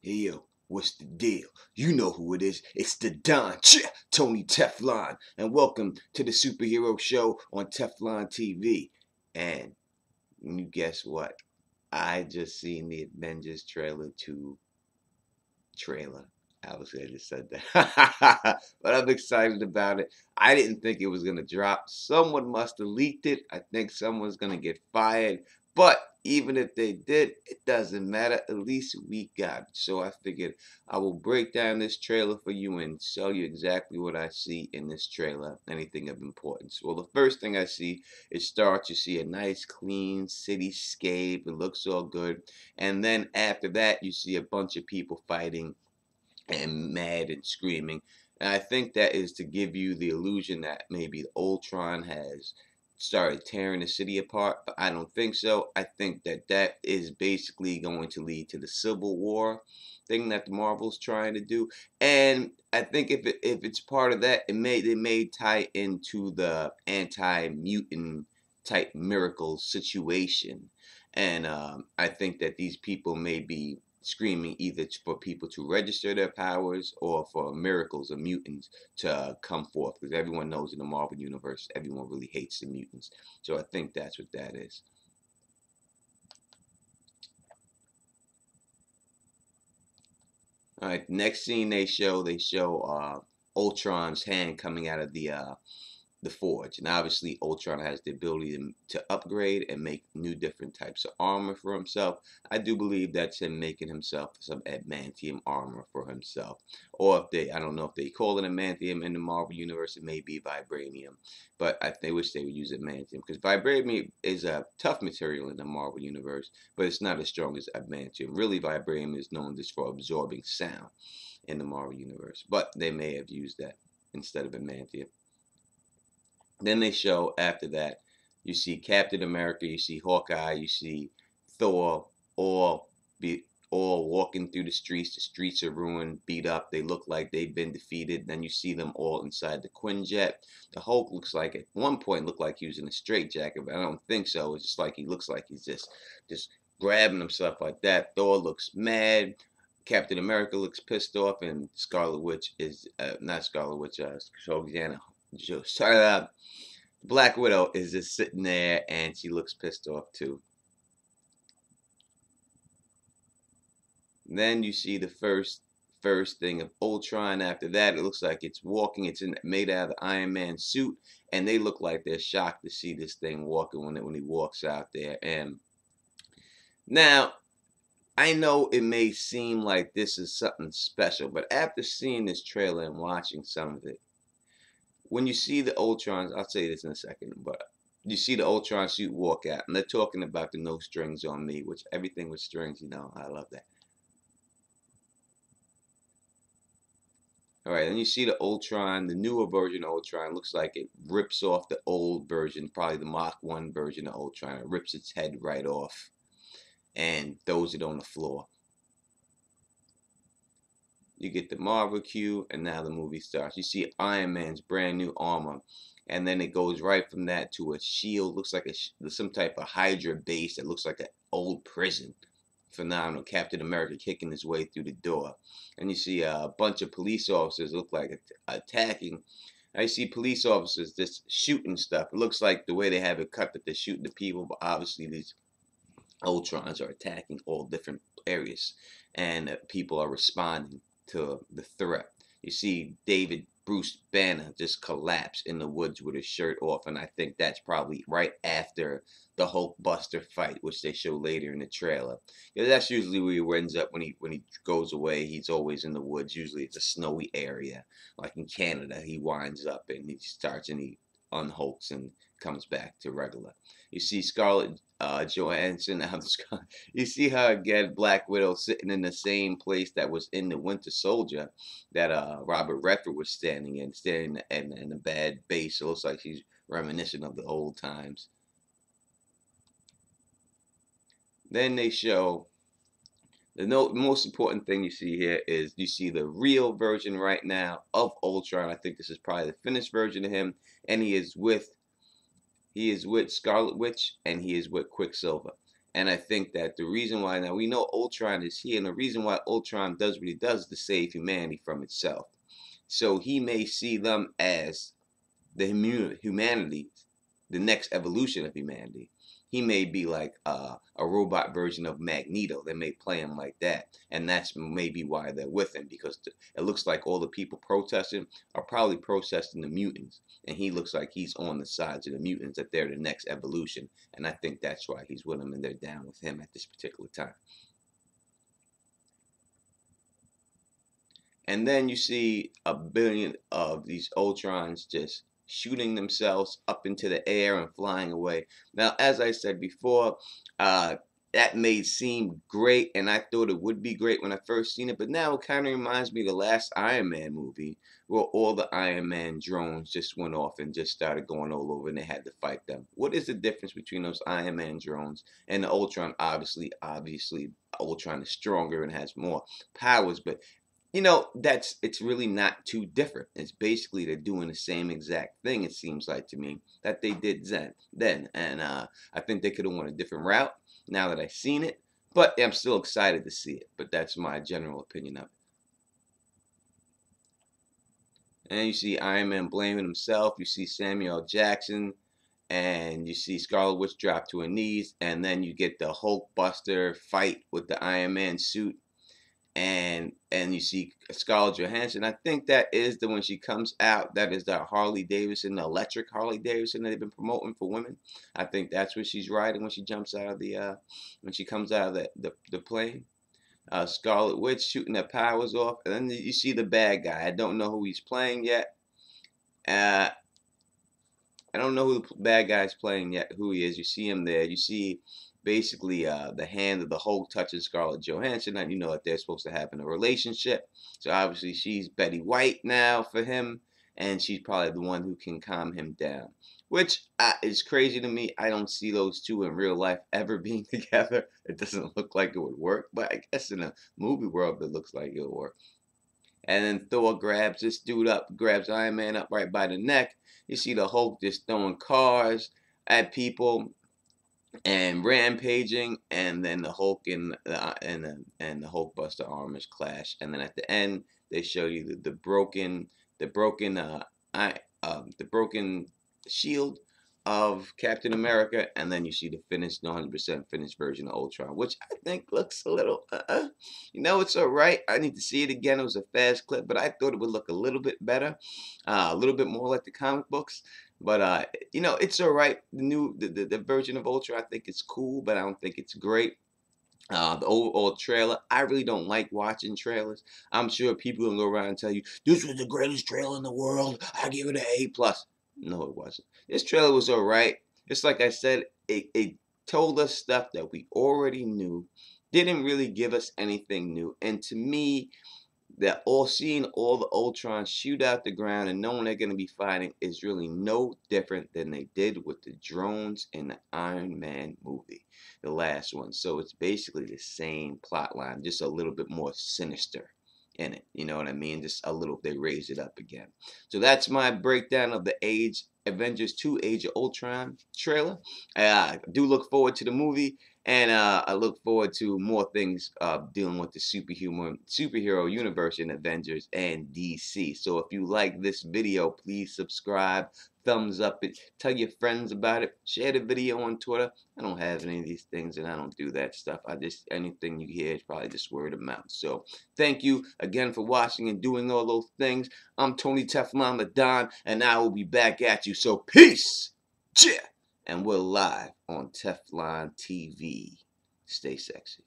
Hey yo, what's the deal? You know who it is. It's the Don, Tony Teflon, and welcome to the superhero show on Teflon TV. And you guess what? I just seen the Avengers trailer 2 trailer. Obviously, I just said that. But I'm excited about it. I didn't think it was going to drop. Someone must have leaked it. I think someone's going to get fired. But even if they did, it doesn't matter. At least we got it. So I figured I will break down this trailer for you and tell you exactly what I see in this trailer, anything of importance. Well, the first thing I see is starts. You see a nice, clean cityscape. It looks all good. And then after that, you see a bunch of people fighting and mad and screaming. And I think that is to give you the illusion that maybe Ultron has started tearing the city apart, but I don't think so. I think that that is basically going to lead to the Civil War thing that the Marvel's trying to do. And I think if it's part of that, they may tie into the anti-mutant type miracle situation. And I think that these people may be screaming either for people to register their powers or for miracles or mutants to come forth, because everyone knows in the Marvel universe everyone really hates the mutants. So I think that's what that is. All right, next scene they show Ultron's hand coming out of the Forge. And obviously, Ultron has the ability to upgrade and make new different types of armor for himself. I do believe that's him making himself some adamantium armor for himself. Or if I don't know if they call it adamantium in the Marvel Universe, it may be vibranium. But I wish they would use adamantium, because vibranium is a tough material in the Marvel Universe, but it's not as strong as adamantium. Really, vibranium is known just for absorbing sound in the Marvel Universe. But they may have used that instead of adamantium. Then they show after that, you see Captain America, you see Hawkeye, you see Thor, all be all walking through the streets. The streets are ruined, beat up. They look like they've been defeated. Then you see them all inside the Quinjet. The Hulk looks like at one point looked like he was in a straitjacket, but I don't think so. It's just like he looks like he's just grabbing himself like that. Thor looks mad. Captain America looks pissed off, and Scarlet Witch is not Scarlet Witch, Shogiana. Black Widow is just sitting there, and she looks pissed off too. Then you see the first thing of Ultron. After that, it looks like it's walking. It's made out of the Iron Man suit, and they look like they're shocked to see this thing walking when he walks out there. And now I know it may seem like this is something special, but after seeing this trailer and watching some of it, when you see the Ultrons, I'll say this in a second, but you see the Ultron suit walk out, and they're talking about the no strings on me, which everything with strings, I love that. All right, and you see the Ultron, the newer version of Ultron, looks like it rips off the old version, probably the Mach 1 version of Ultron. It rips its head right off and throws it on the floor. You get the Marvel cue, and now the movie starts. You see Iron Man's brand new armor, and then it goes right from that to a shield. Looks like some type of Hydra base that looks like an old prison. Phenomenal. Captain America kicking his way through the door, and you see a bunch of police officers look like attacking. I see police officers just shooting stuff. It looks like the way they have it cut that they're shooting the people, but obviously these Ultrons are attacking all different areas, and people are responding to the threat. You see David Bruce Banner just collapse in the woods with his shirt off, and I think that's probably right after the Hulk Buster fight, which they show later in the trailer. Yeah, that's usually where he ends up when he goes away. He's always in the woods. Usually it's a snowy area, like in Canada. He winds up and he starts and he unhulks and comes back to regular. You see Scarlett Johansson. You see her again, Black Widow, sitting in the same place that was in the Winter Soldier that Robert Redford was standing in a bad base. It looks like she's reminiscent of the old times. Then they show the most important thing you see here is you see the real version right now of Ultron. I think this is probably the finished version of him, and he is with Scarlet Witch, and he is with Quicksilver. And I think that the reason why, now we know Ultron is here, and the reason why Ultron does what he does is to save humanity from itself. So he may see them as the humanity, the next evolution of humanity. He may be like a robot version of Magneto. They may play him like that, and that's maybe why they're with him, because it looks like all the people protesting are probably protesting the mutants, and he looks like he's on the sides of the mutants, that they're the next evolution, and I think that's why he's with them and they're down with him at this particular time. And then you see a billion of these Ultrons just shooting themselves up into the air and flying away. Now, as I said before, uh, that may seem great, and I thought it would be great when I first seen it, but now it kind of reminds me of the last Iron Man movie, where all the Iron Man drones just went off and just started going all over, and they had to fight them. What is the difference between those Iron Man drones and the Ultron? Obviously, Ultron is stronger and has more powers, but it's really not too different. It's basically they're doing the same exact thing, it seems like to me, that they did then. And I think they could have went a different route now that I've seen it, but I'm still excited to see it. But that's my general opinion of it. And you see Iron Man blaming himself. You see Samuel L. Jackson, and you see Scarlet Witch drop to her knees, and then you get the Hulk Buster fight with the Iron Man suit, and you see Scarlett Johansson. I think that is the when she comes out. That is the Harley Davidson, the electric Harley Davidson that they've been promoting for women. I think that's what she's riding when she jumps out of when she comes out of the plane. Scarlet Witch shooting her powers off, and then you see the bad guy. I don't know who he's playing yet. Uh, I don't know who the bad guy's playing yet, who he is. You see him there. You see basically the hand of the Hulk touching Scarlett Johansson, and you know that they're supposed to have in a relationship. So obviously she's Betty White now for him, and she's probably the one who can calm him down. Which is crazy to me. I don't see those two in real life ever being together. It doesn't look like it would work, but I guess in a movie world it looks like it'll work. And then Thor grabs this dude up, grabs Iron Man up right by the neck. You see the Hulk just throwing cars at people and rampaging, and then the Hulk and the Hulk Buster armors clash, and then at the end they show you the broken shield of Captain America, and then you see the finished 100% finished version of Ultron, which I think looks a little it's all right. I need to see it again. It was a fast clip, but I thought it would look a little bit better, a little bit more like the comic books. But it's all right. The version of Ultra, I think it's cool, but I don't think it's great. The overall trailer, I really don't like watching trailers. I'm sure people will go around and tell you this was the greatest trailer in the world. I give it an A+. No, it wasn't. This trailer was all right. Just like I said, it told us stuff that we already knew. Didn't really give us anything new. And to me, that seeing all the Ultrons shoot out the ground and knowing they're going to be fighting is really no different than they did with the drones in the Iron Man movie, the last one. So it's basically the same plot line, just a little bit more sinister in it. You know what I mean? Just a little, they raised it up again. So that's my breakdown of the Avengers 2 Age of Ultron trailer. I do look forward to the movie, and I look forward to more things dealing with the superhero universe in Avengers and DC. So if you like this video, please subscribe, thumbs up it, tell your friends about it, share the video on Twitter. I don't have any of these things, and I don't do that stuff. Anything you hear is probably just word of mouth. So thank you again for watching and doing all those things. I'm Tony Teflon the Don, and I will be back at you. So peace! Yeah! And we're live on Teflon TV. Stay sexy.